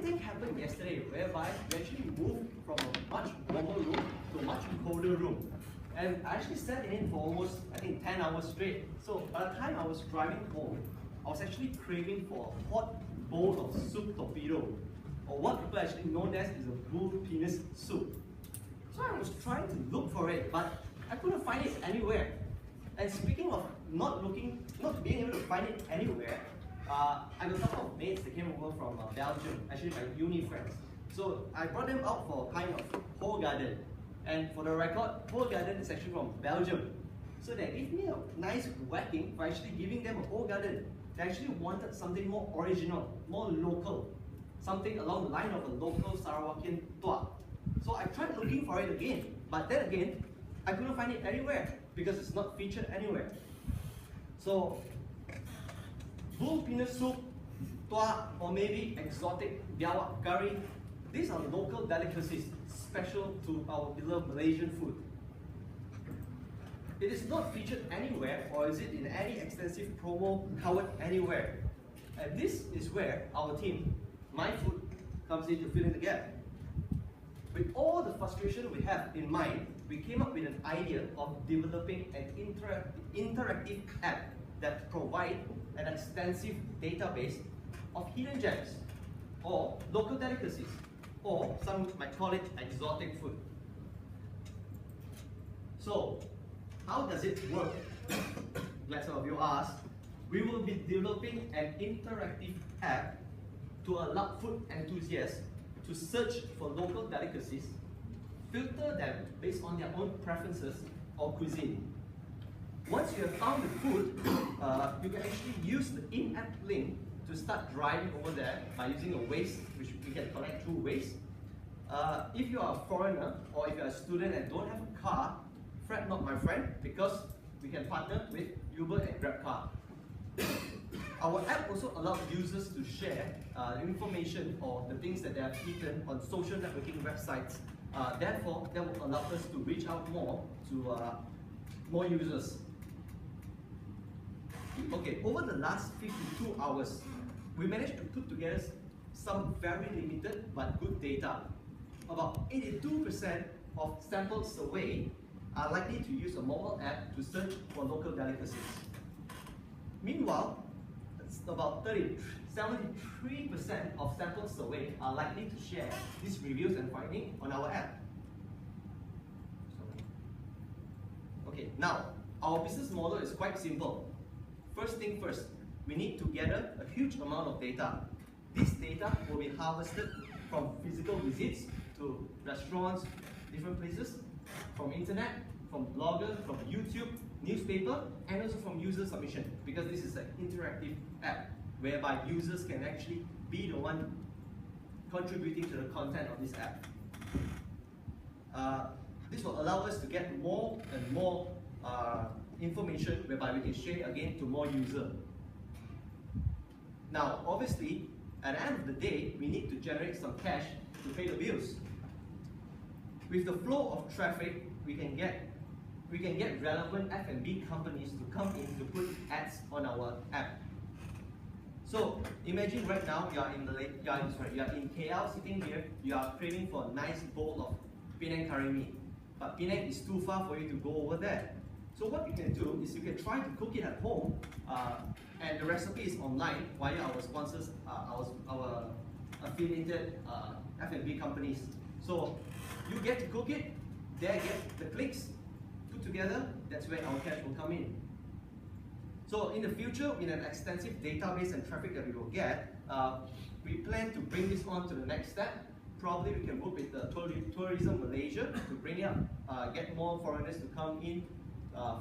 thing happened yesterday whereby we actually moved from a much warmer room to a much colder room. And I actually sat in it for almost, I think, 10 hours straight. So by the time I was driving home, I was actually craving for a hot bowl of soup torpedo, or what people actually known as is a bull penis soup. So I was trying to look for it, but I couldn't find it anywhere. And speaking of not being able to find it anywhere, I have a couple of mates that came over from Belgium, actually my uni friends. So I brought them out for a kind of whole garden. And for the record, whole garden is actually from Belgium. So they gave me a nice whacking for actually giving them a whole garden. They actually wanted something more original, more local, something along the line of a local Sarawakian tua. So I tried looking for it again, but then again, I couldn't find it anywhere because it's not featured anywhere. So, bull penis soup, tua, or maybe exotic biawak curry, these are local delicacies special to our beloved Malaysian food. It is not featured anywhere, or is it in any extensive promo covered anywhere. And this is where our team, myFood, comes in to fill in the gap. With all the frustration we have in mind, we came up with an idea of developing an interactive app that provides an extensive database of hidden gems, or local delicacies, or some might call it exotic food. So, how does it work? Glad some of you asked. We will be developing an interactive app to allow food enthusiasts to search for local delicacies, filter them based on their own preferences or cuisine. Once you have found the food, you can actually use the in-app link to start driving over there by using a Waze, which we can connect through Waze. If you are a foreigner or if you are a student and don't have a car, fret not, my friend, because we can partner with Uber and GrabCar. Our app also allows users to share information or the things that they have eaten on social networking websites. Therefore, that will allow us to reach out more to more users. Okay, over the last 52 hours, we managed to put together some very limited but good data. About 82% of sampled survey are likely to use a mobile app to search for local delicacies. Meanwhile, about 73% of sampled survey are likely to share these reviews and findings on our app. Okay, now, our business model is quite simple. First thing first, we need to gather a huge amount of data. This data will be harvested from physical visits to restaurants, different places, from internet, from bloggers, from YouTube, newspaper, and also from user submission, because this is an interactive app whereby users can actually be the one contributing to the content of this app. This will allow us to get more and more information whereby we can share it again to more users. Now, obviously, at the end of the day, we need to generate some cash to pay the bills. With the flow of traffic, we can get relevant F&B companies to come in to put ads on our app. So imagine right now you are in KL sitting here, you are craving for a nice bowl of Penang curry meat, but Penang is too far for you to go over there. So what you can do is you can try to cook it at home, and the recipe is online via our sponsors, our affiliated F&B companies. So you get to cook it, they get the clicks, put together, that's where our cash will come in. So in the future, in an extensive database and traffic that we will get, we plan to bring this on to the next step. Probably we can work with the Tourism Malaysia to bring it up, get more foreigners to come in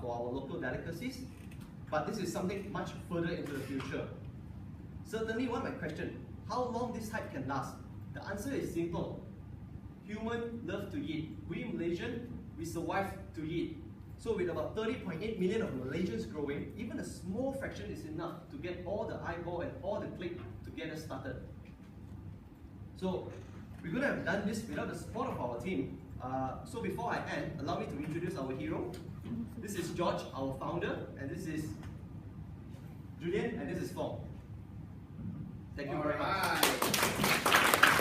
for our local delicacies. But this is something much further into the future. Certainly one might question, how long this hype can last? The answer is simple. Humans love to eat. We Malaysians, we survive to eat. So with about 30.8 million of Malaysians growing, even a small fraction is enough to get all the eyeball and all the click to get us started. So we're going to have done this without the support of our team. So before I end, allow me to introduce our hero. This is George, our founder, and this is Julian, and this is Fong. Thank you very much.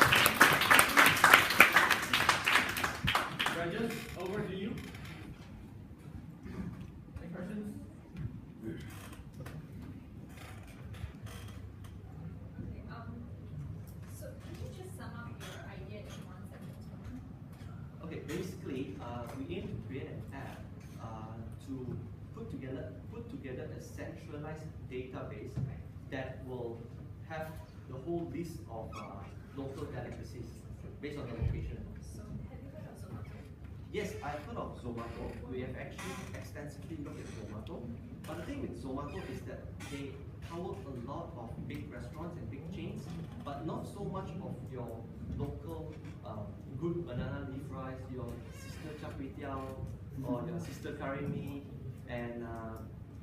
basically, we aim to create an app to put together a centralized database that will have the whole list of local delicacies based on the location. So, have you heard of Zomato? Yes, I've heard of Zomato. We have actually extensively looked at Zomato. But the thing with Zomato is that they cover a lot of big restaurants and big chains, but not so much of your local good banana leaf rice, your sister char kway teow, or your sister curry mee, and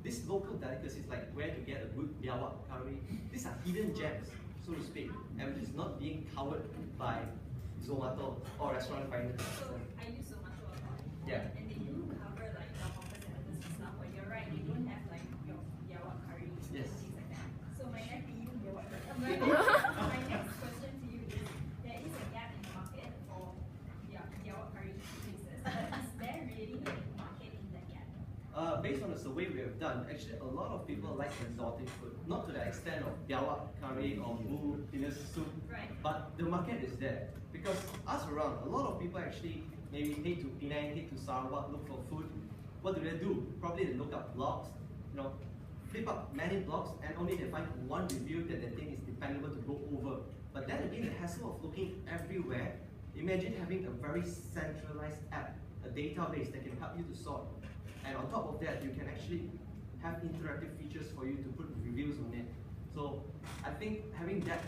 these local delicacies like where to get a good biawak curry. These are hidden gems, so to speak, and which is not being covered by Zomato or restaurant finders. So, I use Zomato a lot. Yeah. And they do cover like the hawker centers and stuff, but you're right, they don't have like your biawak curry Yes. and things like that. So, my my next question to you is, there is a gap in the market for biawak curry places, but is there really a market in that gap? Based on the survey we have done, actually a lot of people like exotic food, not to the extent of biawak curry or boo soup, Right. but the market is there. Because us around, a lot of people actually maybe head to Penang, head to Sarawak, look for food. What do? Probably they look up blogs, flip up many blogs, and only they find one review that they think is dependable to go over. But then again, the hassle of looking everywhere, imagine having a very centralized app, a database that can help you to sort. And on top of that, you can actually have interactive features for you to put reviews on it. So I think having that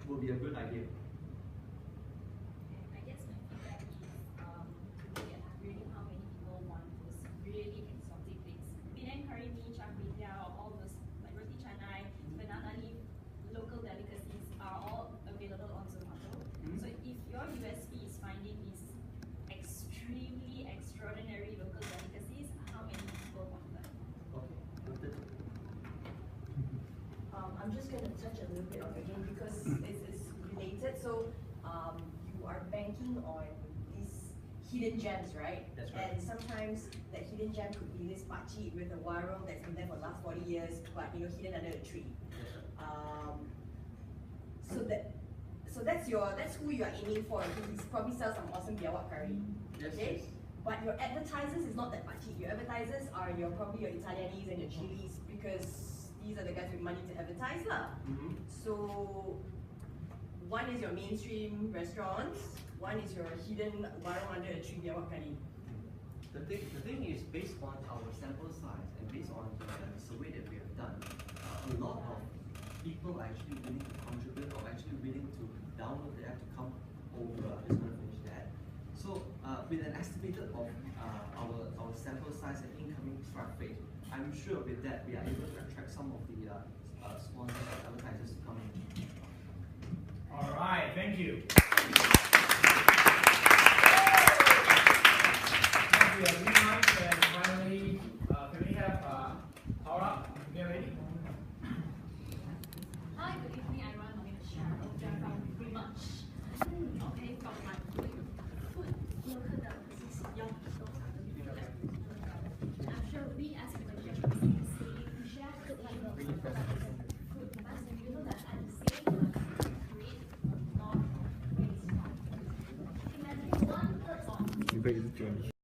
will be a good idea. I guess my feedback is look at really how many people want those really exotic things. Penang curry mee, char kway teow, all those like roti canai, banana leaf, local delicacies are all available on Zomato. So if your USP is finding these extremely extraordinary local delicacies, how many people want them? Okay, noted. I'm just going to touch a little bit on it again because it's related. So you are banking on these hidden gems, right? That's right. And sometimes that hidden gem could be this pakcik with a warung that's been there for the last 40 years, but hidden under a tree. That's right. So that's who you are aiming for. He probably sells some awesome biawak curry. Yes, Okay? yes. But your advertisers is not that pakcik. Your advertisers are probably your Italianis and your chilies because these are the guys with money to advertise lah. So one is your mainstream restaurants, one is your hidden warung under a tree biawak curry. The thing is, based on our sample size and based on the survey that we have done, a lot of people are actually willing to contribute or actually willing to download the app to come over. I'm just going to finish that. So with an estimated of our sample size and incoming traffic, I'm sure with that we are able to attract some of the sponsors and advertisers to come in. All right, thank you. Thank you, everyone. And finally, can we have Paula? Get ready. Hi, good evening, everyone. My name is Cheah from pretty much. Okay, from my food, local delicacies, young people. I'm sure we as Malaysians we share food like the food, but you know that at the same time create a lot of waste. Imagine 1/3 of